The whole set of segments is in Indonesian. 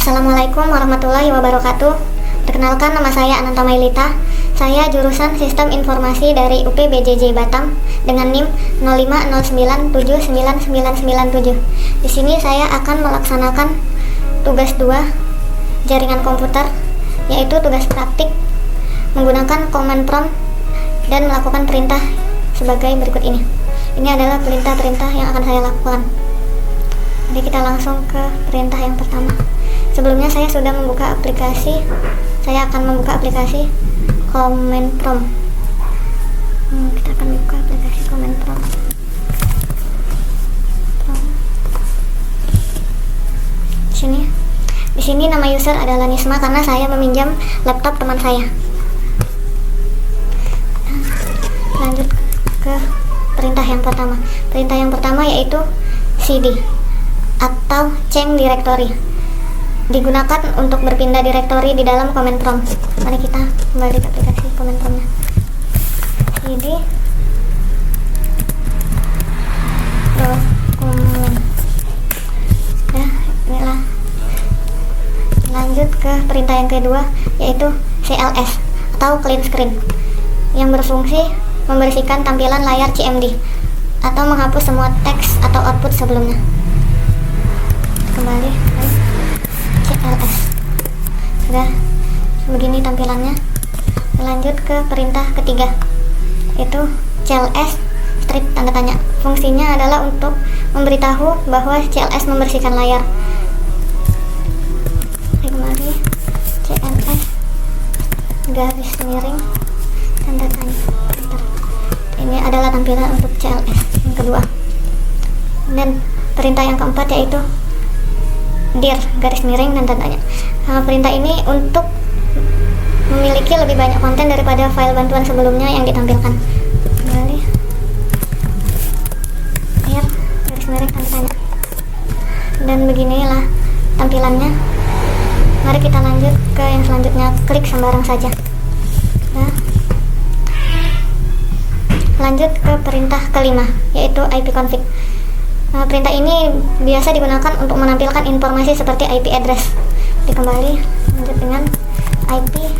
Assalamualaikum warahmatullahi wabarakatuh. Perkenalkan, nama saya Ananta Mailita. Saya jurusan Sistem Informasi dari UPBJJ Batam dengan NIM 0509799997. Di sini saya akan melaksanakan tugas 2 jaringan komputer, yaitu tugas praktik menggunakan command prompt dan melakukan perintah sebagai berikut ini. Ini adalah perintah-perintah yang akan saya lakukan. Jadi kita langsung ke perintah yang pertama. Sebelumnya saya sudah membuka aplikasi. Saya akan membuka aplikasi command prompt. Kita akan buka aplikasi command prompt. Di sini nama user adalah Nisma karena saya meminjam laptop teman saya. Lanjut ke perintah yang pertama. Perintah yang pertama yaitu cd atau change directory. Digunakan untuk berpindah direktori di dalam command prompt. Mari kita kembali ke aplikasi command promptnya. cd dokumen. Nah, inilah. Lanjut ke perintah yang kedua yaitu cls atau clean screen, yang berfungsi membersihkan tampilan layar CMD atau menghapus semua teks atau output sebelumnya. Kembali ke CLS. Sudah begini tampilannya. Lanjut ke perintah ketiga yaitu CLS strip tanda tanya. Fungsinya adalah untuk memberitahu bahwa CLS membersihkan layar. Kembali CLS garis miring tanda tanya. Ini adalah tampilan untuk CLS yang kedua. Dan perintah yang keempat yaitu dir garis miring dan tanda tanya. Perintah ini untuk memiliki lebih banyak konten daripada file bantuan sebelumnya yang ditampilkan. Kembali dir garis miring tanda tanya. Dan beginilah tampilannya. Mari kita lanjut ke yang selanjutnya, klik sembarang saja. Nah, lanjut ke perintah kelima yaitu ipconfig. Perintah ini biasa digunakan untuk menampilkan informasi seperti IP address. Kembali lanjut dengan ipconfig.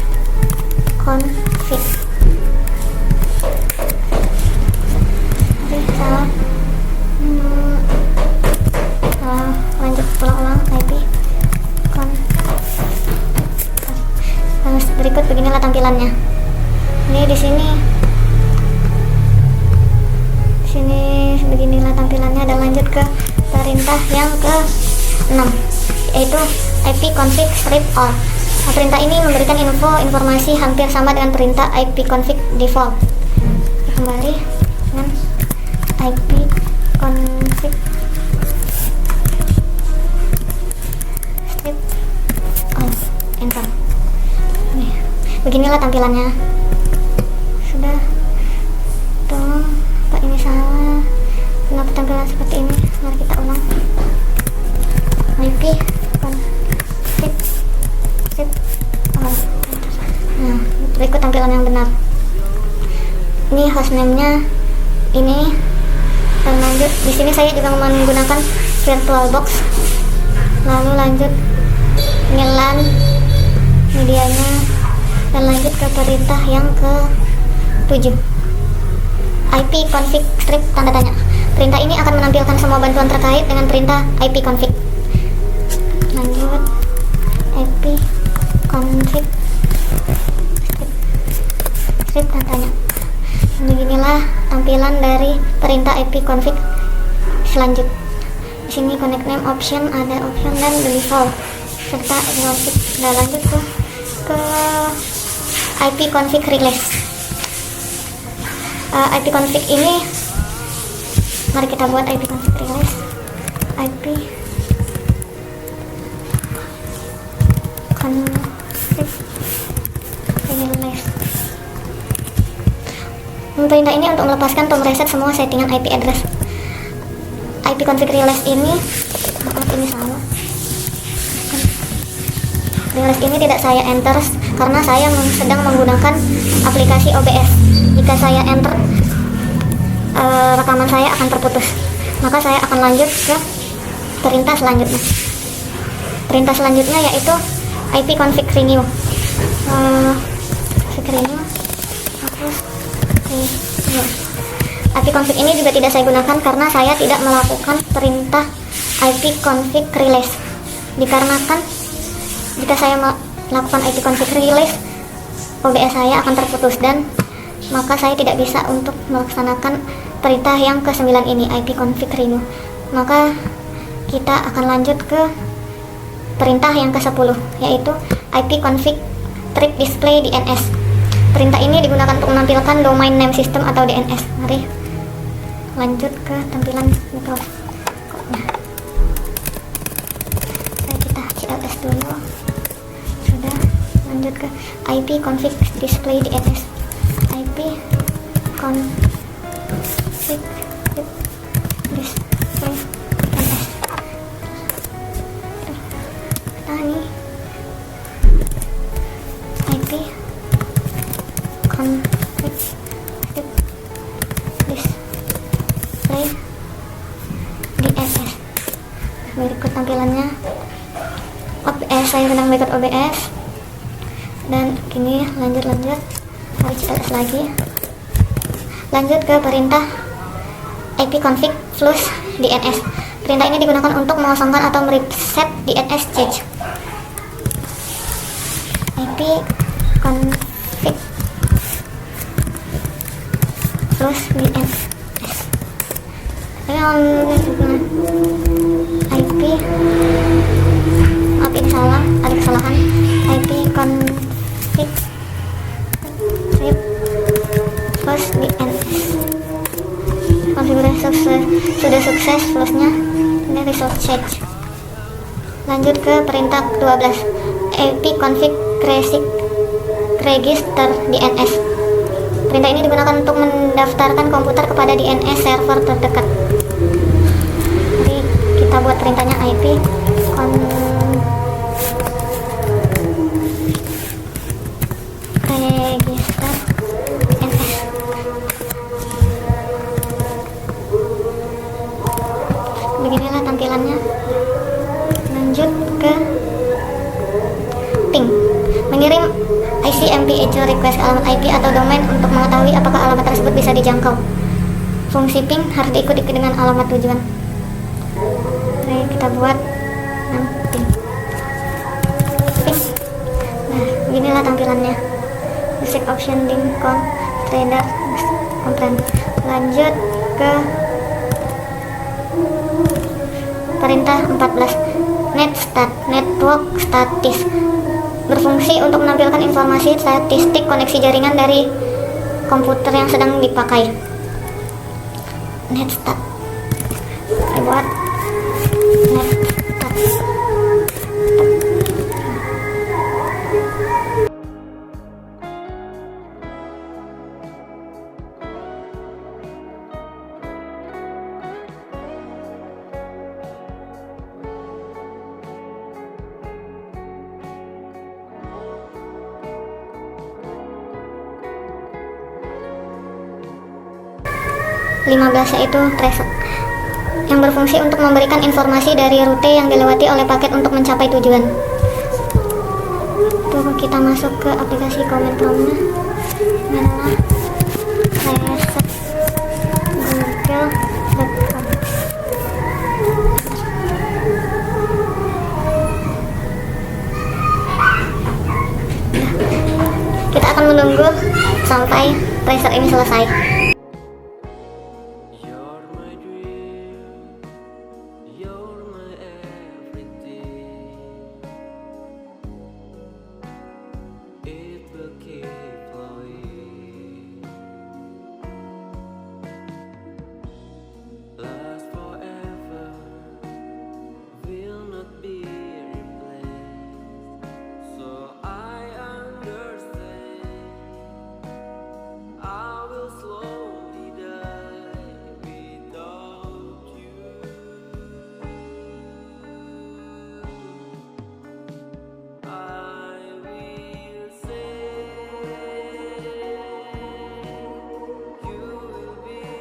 Lanjut ulang-ulang ipconfig. Berikut beginilah tampilannya. Ini di sini beginilah tampilannya. Dan lanjut ke perintah yang ke-6 yaitu ipconfig strip all. Perintah ini memberikan informasi hampir sama dengan perintah ipconfig default. Kembali dengan ipconfig strip all, enter. Nih, beginilah tampilannya. Sudah. Tolong, Pak, ini salah. Kenapa tampilan seperti ini? Mari kita ulang. ipconfig strip all. Nah, berikut tampilan yang benar. Ini hostname-nya ini. Dan lanjut di sini saya juga menggunakan VirtualBox. Lalu lanjut ngelan medianya. Dan lanjut ke perintah yang ke-7 ipconfig strip tanda tanya. Perintah ini akan menampilkan semua bantuan terkait dengan perintah ipconfig. Lanjut ipconfig strip tanda tanya. Beginilah tampilan dari perintah ipconfig selanjutnya. Di sini connect name option, ada option dan default serta config. Nah, lanjut ke ipconfig release. ipconfig ini, mari kita buat ipconfig release. ipconfig release. Perintah ini untuk melepaskan atau mereset semua settingan IP address. ipconfig release ini, ini salah. Release ini tidak saya enter karena saya sedang menggunakan aplikasi OBS. Jika saya enter, rekaman saya akan terputus. Maka saya akan lanjut ke perintah selanjutnya. perintah selanjutnya yaitu IP config renew. IP config ini juga tidak saya gunakan karena saya tidak melakukan perintah IP config release. Dikarenakan jika saya melakukan IP config release, OBS saya akan terputus dan maka saya tidak bisa untuk melaksanakan perintah yang ke-9 ini, IP config renew. Maka kita akan lanjut ke perintah yang ke-10, yaitu IP config trip display DNS. Perintah ini digunakan untuk menampilkan domain name system atau DNS. Mari lanjut ke tampilan mikroskopnya. Kita CLS dulu. Sudah, lanjut ke IP config display DNS. IP config display DNS. Ini IP config display DNS. Berikut tampilannya. OBS, saya sedang berikut OBS dan kini lanjut harus CLS lagi. Lanjut ke perintah IP config flush DNS. Perintah ini digunakan untuk mengosongkan atau mereset DNS cache. IP config flush DNS. IP, maaf ini salah, ada kesalahan. IP config flush DNS. Konfigurasi sudah sukses flushnya. Ini result check. Lanjut ke perintah 12, IP config register DNS. Perintah ini digunakan untuk mendaftarkan komputer kepada DNS server terdekat. Jadi kita buat perintahnya IP register DNS. Beginilah tampilannya. Lanjut ke ping, mengirim ICMP echo request ke alamat IP atau domain untuk mengetahui apakah alamat tersebut bisa dijangkau. Fungsi ping harus diikuti dengan alamat tujuan. Oke, kita buat ping. Nah, beginilah tampilannya. Basic option link trader comprehend. Lanjut ke perintah 14, netstat network status. Berfungsi untuk menampilkan informasi statistik koneksi jaringan dari komputer yang sedang dipakai. Netstat. Buat netstat. 15 yaitu tracer, yang berfungsi untuk memberikan informasi dari rute yang dilewati oleh paket untuk mencapai tujuan. Tuh, kita masuk ke aplikasi Command Prompt-nya. Inilah tracer google.com. Kita akan menunggu sampai tracer ini selesai.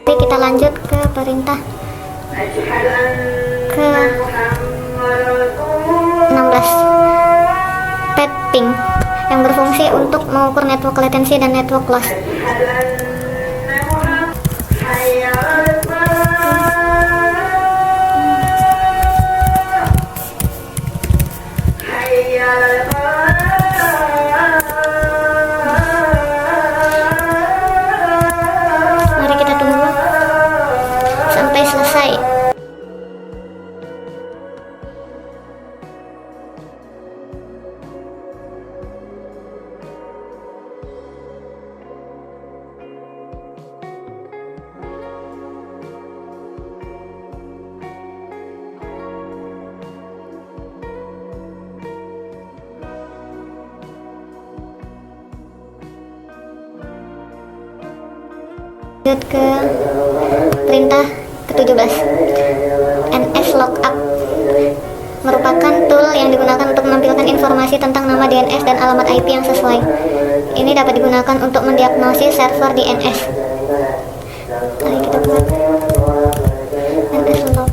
Oke, kita lanjut ke perintah ke 16, ping yang berfungsi untuk mengukur network latency dan network loss. Mari kita tunggu sampai selesai. Lanjut ke perintah ke-17, NS Lookup merupakan tool yang digunakan untuk menampilkan informasi tentang nama DNS dan alamat IP yang sesuai. Ini dapat digunakan untuk mendiagnosis server DNS. Mari kita buat NS Lookup.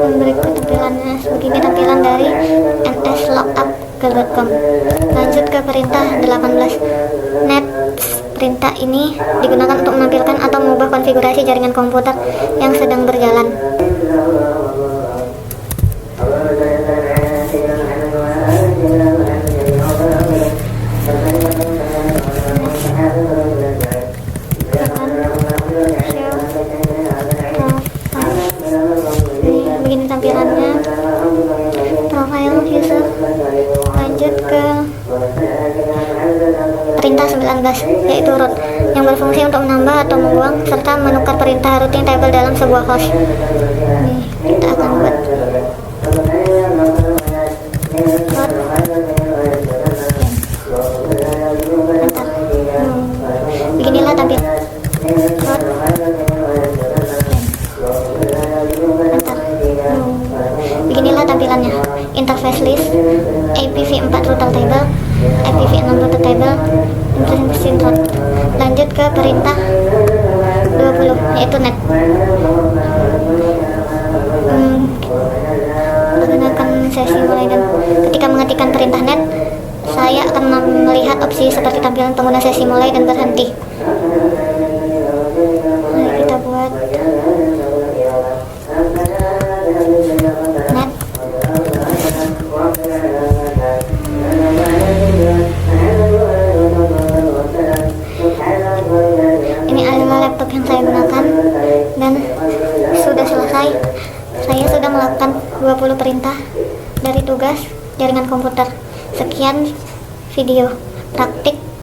Berikut tampilannya, begini tampilan dari nslookup.com. Lanjut ke perintah 18, net. Perintah ini digunakan untuk menampilkan atau mengubah konfigurasi jaringan komputer yang sedang berjalan. Begini tampilannya, profile user. Lanjut ke perintah 19, yaitu root, yang berfungsi untuk menambah atau membuang serta menukar perintah routing table dalam sebuah host. Nih, kita akan buat beginilah tampilan beginilah tampilannya. Interface list, IPv4 router table, IPv6 router table, intrusion root. Lanjut ke perintah 20, yaitu net. Menggunakan sesi mulai, dan ketika mengetikkan perintah net, saya akan melihat opsi seperti tampilan pengguna sesi mulai dan berhenti. Mari kita buat net. Ini adalah laptop yang saya gunakan dan sudah selesai. Saya sudah melakukan 20 perintah dari tugas jaringan komputer. Sekian video praktik